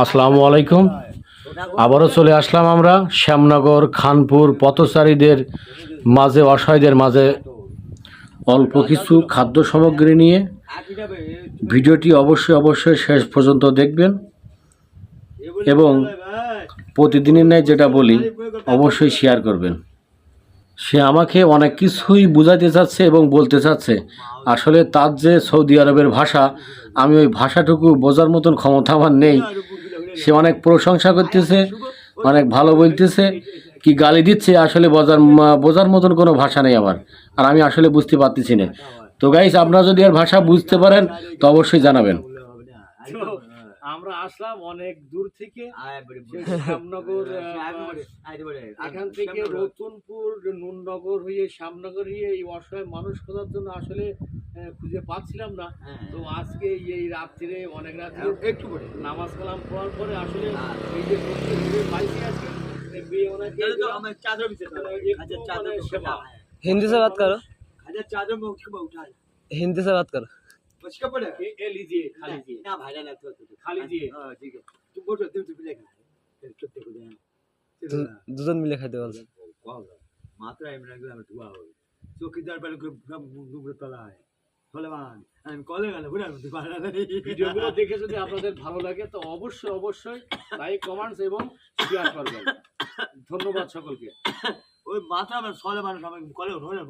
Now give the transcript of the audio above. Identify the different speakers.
Speaker 1: আসসালামু আলাইকুম। আবারও চলে আসলাম আমরা শ্যামনগর খানপুর পথচারীদের মাঝে, অসহায়দের মাঝে অল্প কিছু খাদ্য সামগ্রী নিয়ে। ভিডিওটি অবশ্যই শেষ পর্যন্ত দেখবেন এবং প্রতিদিনের ন্যায় যেটা বলি অবশ্যই শেয়ার করবেন। সে আমাকে অনেক কিছুই বোঝাতে চাচ্ছে এবং বলতে চাচ্ছে, আসলে তার যে সৌদি আরবের ভাষা, আমি ওই ভাষাটুকু বোঝার মতন ক্ষমতা আমার নেই। সে অনেক প্রশংসা করতেছে, অনেক ভালো বলতেছে, কি গালি দিচ্ছে, আসলে বোঝার মতন কোনো ভাষা নেই আমার, আর আমি আসলে বুঝতে পারতেছি না। তো গাইস, আপনারা যদি আর ভাষা বুঝতে পারেন তো অবশ্যই জানাবেন। আমরা আসলাম অনেক দূর থেকে, শ্যামনগর, এখান থেকে রতনপুর, নুননগর হয়ে শ্যামনগর হয়ে এই অসহায় মানুষ খোঁজার জন্য আসলে খুঁজে পাচ্ছিলাম না। তো আজকে এই রাত্রে, অনেক রাত্রে একটু করে নামাজ কালাম পড়ার পরে আসলে এই যে পাইছি আজকে।
Speaker 2: हिंदी से बात करो, हिंदी से बात करो।
Speaker 1: ये लीजिए, खा लीजिए,
Speaker 3: ना भाई ना तो
Speaker 1: खा लीजिए।
Speaker 3: हां ठीक है तुम बोलो तुम मिलेगा चुप देखो दे
Speaker 2: দুজন মিলে খাইতে বলছে।
Speaker 3: মাত্র এমন একদম আমি ধোয়া হই চৌকিদার বেলা সব নুবরে তলা হয় সলেমান আমি কলে গেল বুঝা আমি পারা নাই।
Speaker 1: ভিডিওগুলো দেখে যদি আপনাদের ভালো লাগে তো অবশ্যই লাইক, কমেন্টস এবং শেয়ার করবেন। ধন্যবাদ সকলকে।
Speaker 3: ওই মাত্র আমার সলেমান সবাই কলে উঠো না